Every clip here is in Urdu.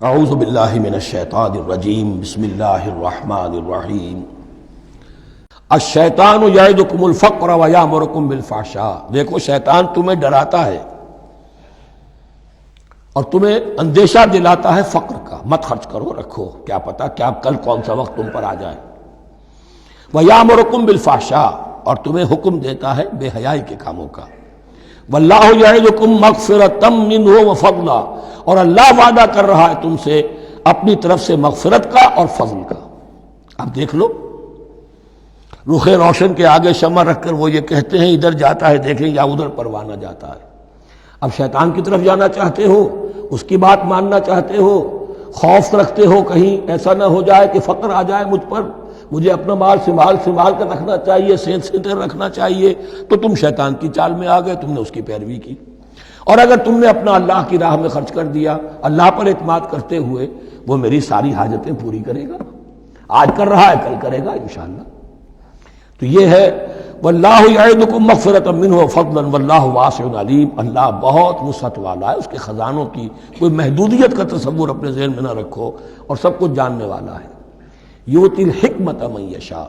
اعوذ باللہ من الشیطان الرجیم بسم اللہ الرحمن الرحیم الشیطان یعدکم الفقر ویامرکم بالفحشاء۔ دیکھو شیطان تمہیں ڈراتا ہے اور تمہیں اندیشہ دلاتا ہے فقر کا، مت خرچ کرو، رکھو، کیا پتا کیا کل کون سا وقت تم پر آ جائے۔ ویامرکم بالفحشاء، اور تمہیں حکم دیتا ہے بے حیائی کے کاموں کا۔ واللہ یعدکم مغفرۃ منہ وفضلا، اور اللہ وعدہ کر رہا ہے تم سے اپنی طرف سے مغفرت کا اور فضل کا۔ اب دیکھ لو، رخ روشن کے آگے شمع رکھ کر وہ یہ کہتے ہیں ادھر جاتا ہے دیکھیں یا ادھر پروانہ جاتا ہے۔ اب شیطان کی طرف جانا چاہتے ہو، اس کی بات ماننا چاہتے ہو، خوف رکھتے ہو کہیں ایسا نہ ہو جائے کہ فقر آ جائے مجھ پر، مجھے اپنا مال سنبھال کر رکھنا چاہیے، سینتر رکھنا چاہیے، تو تم شیطان کی چال میں آ گئے، تم نے اس کی پیروی کی۔ اور اگر تم نے اپنا اللہ کی راہ میں خرچ کر دیا، اللہ پر اعتماد کرتے ہوئے، وہ میری ساری حاجتیں پوری کرے گا، آج کر رہا ہے کل کرے گا انشاءاللہ۔ تو یہ ہے واللہ یعدکم مغفرۃ منہ وفضلا واللہ واسع علیم، اللہ بہت وسعت والا ہے، اس کے خزانوں کی کوئی محدودیت کا تصور اپنے ذہن میں نہ رکھو، اور سب کچھ جاننے والا ہے۔ یؤتی الحکمۃ من یشاء،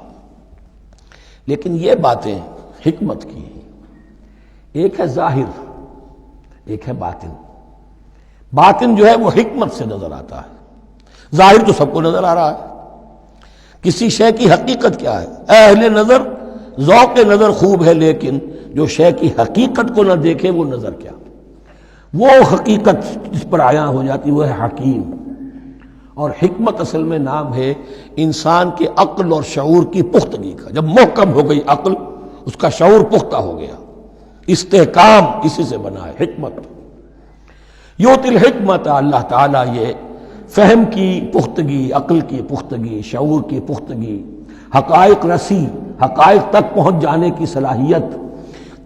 لیکن یہ باتیں حکمت کی ہیں، ایک ہے ظاہر ایک ہے باطن۔ باطن جو ہے وہ حکمت سے نظر آتا ہے، ظاہر تو سب کو نظر آ رہا ہے۔ کسی شے کی حقیقت کیا ہے، اہل نظر ذوق نظر خوب ہے، لیکن جو شے کی حقیقت کو نہ دیکھے وہ نظر کیا، وہ حقیقت جس پر عیاں ہو جاتی وہ ہے حکیم۔ اور حکمت اصل میں نام ہے انسان کے عقل اور شعور کی پختگی کا۔ جب محکم ہو گئی عقل، اس کا شعور پختہ ہو گیا، استحکام اسی سے بنا ہے حکمت۔ یؤتی الحکمت، اللہ تعالیٰ یہ فہم کی پختگی، عقل کی پختگی، شعور کی پختگی، حقائق رسی، حقائق تک پہنچ جانے کی صلاحیت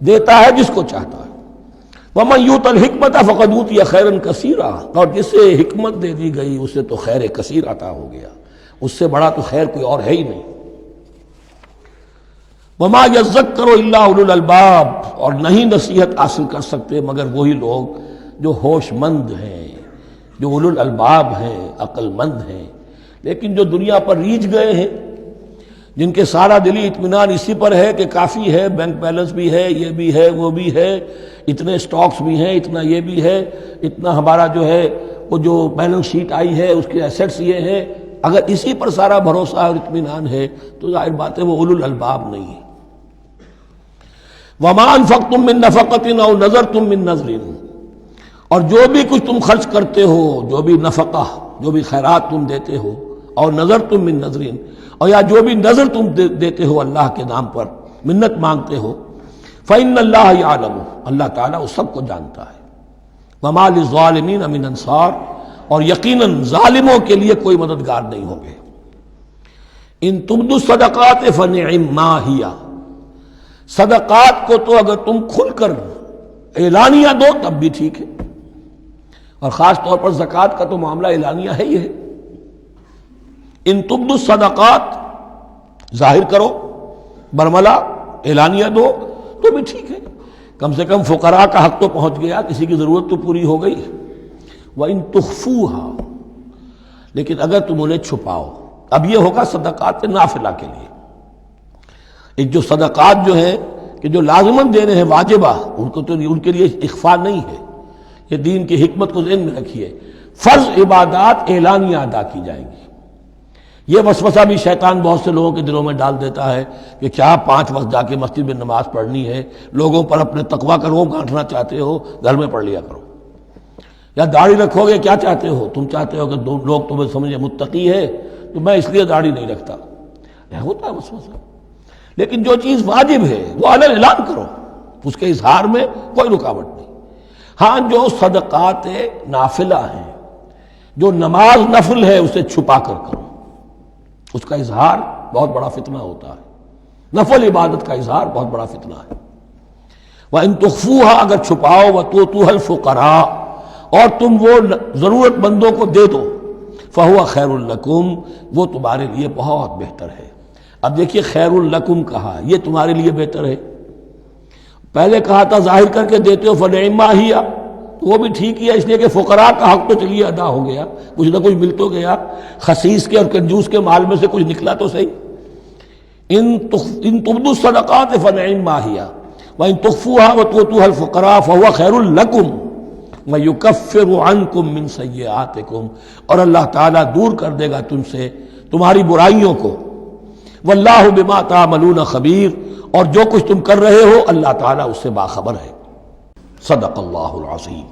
دیتا ہے جس کو چاہتا ہے۔ وَمَن یُؤْتَ الْحِکْمَةَ فَقَدْ أُوتِیَ خَیْرًا کَثِیرًا، اور جسے حکمت دے دی گئی اسے تو خیر کثیر عطا ہو گیا، اس سے بڑا تو خیر کوئی اور ہے ہی نہیں۔ وَمَا يَذَّکَّرُ إِلَّا أُولُو الْأَلْبَابِ، اور نہیں نصیحت حاصل کر سکتے مگر وہی لوگ جو ہوش مند ہیں، جو اولو الالباب ہیں، عقل مند ہیں۔ لیکن جو دنیا پر ریجھ گئے ہیں، جن کے سارا دلی اطمینان اسی پر ہے کہ کافی ہے، بینک بیلنس بھی ہے، یہ بھی ہے، وہ بھی ہے، اتنے سٹاکس بھی ہیں، اتنا یہ بھی ہے، اتنا ہمارا جو ہے وہ جو بیلنس شیٹ آئی ہے اس کے ایسیٹس یہ ہیں، اگر اسی پر سارا بھروسہ اور اطمینان ہے تو ظاہر بات ہے وہ اولو الالباب نہیں ہے۔ وَمَا أَنفَقْتُم مِّن نَفَقَةٍ أَوْ نَذَرْتُم مِّن نَذْرٍ، اور جو بھی کچھ تم خرچ کرتے ہو، جو بھی نفقہ، جو بھی خیرات تم دیتے ہو، اور نظر تم من نظرین، اور یا جو بھی نظر تم دیتے ہو اللہ کے نام پر، منت مانگتے ہو، فإن اللہ یعلم، اللہ تعالیٰ اس سب کو جانتا ہے۔ وما للظالمین من انصار، اور یقیناً ظالموں کے لیے کوئی مددگار نہیں ہوں گے۔ ان تبدوا الصدقات فنعما ہی، صدقات کو تو اگر تم کھل کر اعلانیہ دو تب بھی ٹھیک ہے، اور خاص طور پر زکوٰۃ کا تو معاملہ اعلانیہ ہے ہی ہے۔ ان تبدوا الصدقات، ظاہر کرو، برملا اعلانیہ دو تو بھی ٹھیک ہے، کم سے کم فقراء کا حق تو پہنچ گیا، کسی کی ضرورت تو پوری ہو گئی۔ وَإِن تُخْفُوهَا، لیکن اگر تم انہیں چھپاؤ، اب یہ ہوگا صدقات نافلہ کے لیے۔ ایک جو صدقات جو ہیں کہ جو لازماً دینے ہیں واجبہ، ان کو تو ان کے لیے اخفاء نہیں ہے، یہ دین کی حکمت کو ذہن میں رکھیے۔ فرض عبادات اعلانیہ ادا کی جائیں گی۔ یہ وسوسہ بھی شیطان بہت سے لوگوں کے دلوں میں ڈال دیتا ہے کہ کیا 5 وقت جا کے مسجد میں نماز پڑھنی ہے، لوگوں پر اپنے تقویٰ کا روب گانٹھنا چاہتے ہو، گھر میں پڑھ لیا کرو۔ یا داڑھی رکھو گے، کیا چاہتے ہو، تم چاہتے ہو کہ لوگ تمہیں سمجھے متقی ہے تو میں اس لیے داڑھی نہیں رکھتا، ہوتا ہے وسوسہ۔ لیکن جو چیز واجب ہے وہ علن اعلان کرو، اس کے اظہار میں کوئی رکاوٹ نہیں۔ ہاں جو صدقات نافلہ ہیں، جو نماز نفل ہے، اسے چھپا کر کرو، اس کا اظہار بہت بڑا فتنہ ہوتا ہے، نفل عبادت کا اظہار بہت بڑا فتنہ ہے۔ وَإِن تُخْفُوهَا، اگر چھپاؤ، وَتُؤْتُوهَا الْفُقَرَاءَ، اور تم وہ ضرورت مندوں کو دے دو، فَهُوَ خَيْرٌ لَكُمْ، وہ تمہارے لیے بہت بہتر ہے۔ اب دیکھیے خیر لکم کہا، یہ تمہارے لیے بہتر ہے۔ پہلے کہا تھا ظاہر کر کے دیتے ہو فنعما ہی، وہ بھی ٹھیک ہی ہے، اس لیے کہ فقراء کا حق تو چلیے ادا ہو گیا، کچھ نہ کچھ مل تو گیا، خسیس کے اور کنجوس کے مال میں سے کچھ نکلا تو صحیح۔ ان تبدوا الصدقات فنعما هي وان تخفوها وتؤتوها الفقراء فهو خير لكم ويكفر عنكم من سيئاتكم، اور اللہ تعالیٰ دور کر دے گا تم سے تمہاری برائیوں کو۔ واللہ بما تعملون خبیر، اور جو کچھ تم کر رہے ہو اللہ تعالیٰ اس سے باخبر ہے۔ صدق اللہ العظیم۔